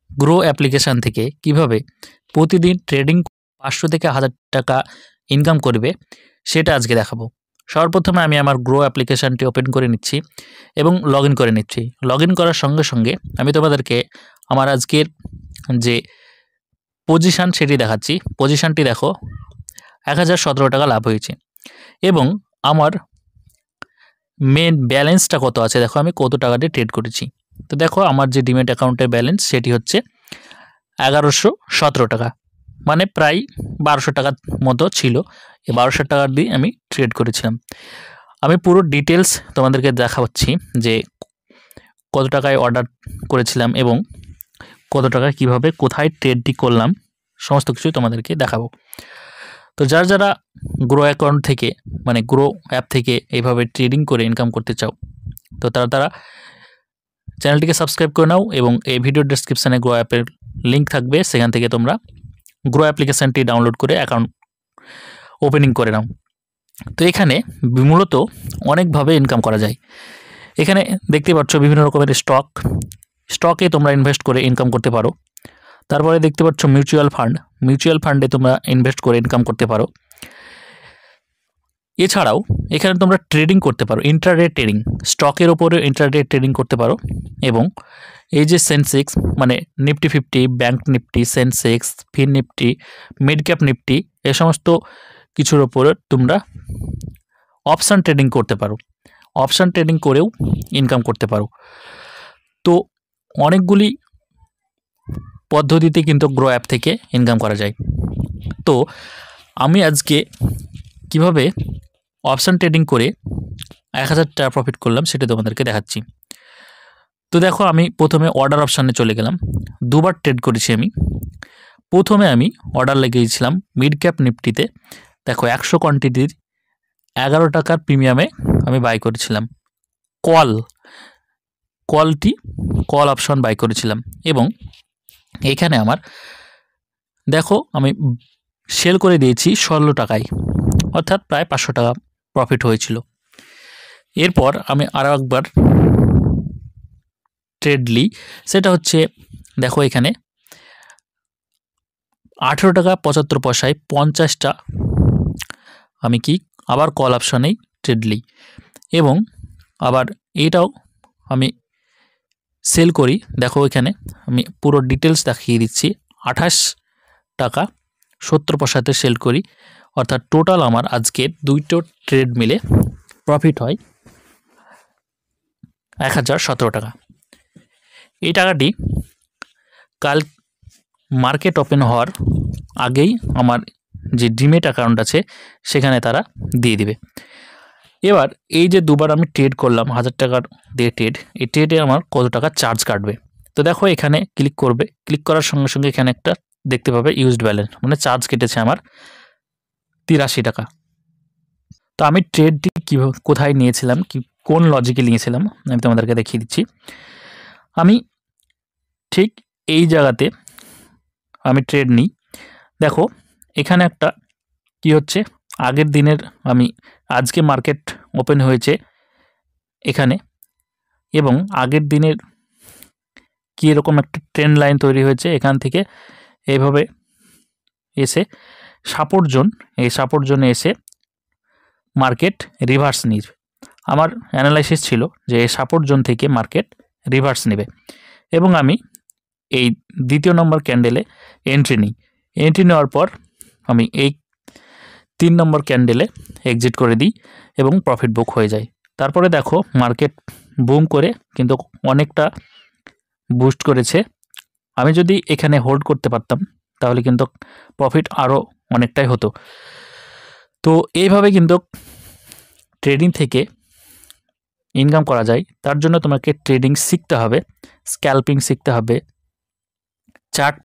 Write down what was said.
Grow application থেকে কিভাবে প্রতিদিন ট্রেডিং 500 থেকে 1000 টাকা ইনকাম করবে সেটা আজকে দেখাবো। সর্বপ্রথমে আমি আমার গ্রো অ্যাপ্লিকেশানটি ওপেন করে নিচ্ছি এবং লগ ইন করে নিচ্ছি। লগ ইন করার সঙ্গে সঙ্গে আমি তোমাদেরকে আমার আজকের যে পজিশান সেটি দেখাচ্ছি। পজিশানটি দেখো 1017 টাকা লাভ হয়েছে এবং আমার মেন ব্যালেন্সটা কত আছে দেখো, আমি কত টাকা দিয়ে ট্রেড করেছি। তো দেখো আমার যে ডিমেট অ্যাকাউন্টের ব্যালেন্স সেটি হচ্ছে 1117 টাকা, মানে প্রায় 1200 টাকার মতো ছিল। এই 1200 টাকা দিয়ে আমি ট্রেড করেছিলাম। আমি পুরো ডিটেলস তোমাদেরকে দেখাচ্ছি যে কত টাকায় অর্ডার করেছিলাম এবং কত টাকা কিভাবে কোথায় ট্রেডটি করলাম সমস্ত কিছুই তোমাদেরকে দেখাবো। তো যারা গ্রো অ্যাকাউন্ট থেকে মানে গ্রো অ্যাপ থেকে এইভাবে ট্রেডিং করে ইনকাম করতে চাও তো তারা চ্যানেলটিকে সাবস্ক্রাইব করে নাও এবং এই ভিডিও ডেসক্রিপশানে গ্রো অ্যাপের লিঙ্ক থাকবে, সেখান থেকে তোমরা গ্রো অ্যাপ্লিকেশানটি ডাউনলোড করে অ্যাকাউন্ট ওপেনিং করে নাও। তো এখানে মূলত অনেকভাবে ইনকাম করা যায়। এখানে দেখতে পাচ্ছ বিভিন্ন রকমের স্টকে তোমরা ইনভেস্ট করে ইনকাম করতে পারো। তারপরে দেখতে পাচ্ছ মিউচুয়াল ফান্ডে তোমরা ইনভেস্ট করে ইনকাম করতে পারো। এছাড়াও এখানে তোমরা ট্রেডিং করতে পারো, ইন্ট্রাডে ট্রেডিং, স্টকের ওপরে ইন্ট্রাডে ট্রেডিং করতে পারো। এবং এই যে সেন্সেক্স মানে নিফটি 50, ব্যাংক নিফটি, সেন্সেক্স, ফিন নিফটি, মিড ক্যাপ নিফটি, এ সমস্ত কিছুর ওপরে তোমরা অপশান ট্রেডিং করতে পারো। অপশান ট্রেডিং করেও ইনকাম করতে পারো। তো অনেকগুলি পদ্ধতিতে কিন্তু গ্রো অ্যাপ থেকে ইনকাম করা যায়। তো আমি আজকে কিভাবে অপশান ট্রেডিং করে 1000 টাকা প্রফিট করলাম সেটা তোমাদেরকে দেখাচ্ছি। তো দেখো আমি প্রথমে অর্ডার অপশানে চলে গেলাম। দুবার ট্রেড করেছি আমি। প্রথমে আমি অর্ডার লাগিয়েছিলাম মিড ক্যাপ নিফটিতে। দেখো 100 কোয়ান্টিটির 11 টাকার প্রিমিয়ামে আমি বাই করেছিলাম। কল অপশন বাই করেছিলাম এবং এখানে আমার দেখো আমি সেল করে দিয়েছি 16 টাকায়, অর্থাৎ প্রায় 500 টাকা প্রফিট হয়েছিল। এরপর আমি আরও একবার ট্রেডলি, সেটা হচ্ছে দেখো এখানে 18 টাকা 75 পয়সায় 50টা আমি আবার কল অপশানেই ট্রেডলি এবং আবার এটাও আমি সেল করি। দেখো এখানে আমি পুরো ডিটেলস দেখিয়ে দিচ্ছি। 28 টাকা 70 পয়সাতে সেল করি, অর্থাৎ টোটাল আমার আজকে দুইটো ট্রেড মিলে প্রফিট হয় 1017 টাকা। এই টাকাটি কাল মার্কেট ওপেন হওয়ার আগেই আমার যে ডিমেট অ্যাকাউন্ট আছে সেখানে তারা দিয়ে দিবে। এবার এই যে দুবার আমি ট্রেড করলাম 1000 টাকার দিয়ে ট্রেড, এই ট্রেডে আমার কত টাকা চার্জ কাটবে। তো দেখো এখানে ক্লিক করবে, ক্লিক করার সঙ্গে সঙ্গে এখানে একটা দেখতে পাবে ইউজড ব্যালেন্স, মানে চার্জ কেটেছে আমার 83 টাকা। তো আমি ট্রেডটি কীভাবে কোথায় নিয়েছিলাম, কোন লজিকে নিয়েছিলাম আমি তোমাদেরকে দেখিয়ে দিচ্ছি। আমি ঠিক এই জায়গাতে আমি ট্রেড নিই। দেখো এখানে একটা কি হচ্ছে, আগের দিনের আমি আজকে মার্কেট ওপেন হয়েছে এখানে এবং আগের দিনের কি এরকম একটা ট্রেন্ড লাইন তৈরি হয়েছে, এখান থেকে এইভাবে এসে সাপোর্ট জোন, এই সাপোর্ট জোনে এসে মার্কেট রিভার্স নিবে। আমার অ্যানালাইসিস ছিল যে এই সাপোর্ট জোন থেকে মার্কেট রিভার্স নেবে এবং আমি এই দ্বিতীয় নম্বর ক্যান্ডেলে এন্ট্রি নিই। এন্ট্রি নেওয়ার পর আমি এই 3 নম্বর ক্যান্ডেলে এক্সিট করে দিই এবং প্রফিট বুক হয়ে যায়। তারপরে দেখো মার্কেট বুম করে কিন্তু অনেকটা বুস্ট করেছে। আমি যদি এখানে হোল্ড করতে পারতাম তাহলে কিন্তু প্রফিট আরও অনেকটাই হতো। তো এইভাবে কিন্তু ট্রেডিং থেকে ইনকাম করা যায়। তার জন্য তোমাকে ট্রেডিং শিখতে হবে, স্ক্যাল্পিং শিখতে হবে, চার্ট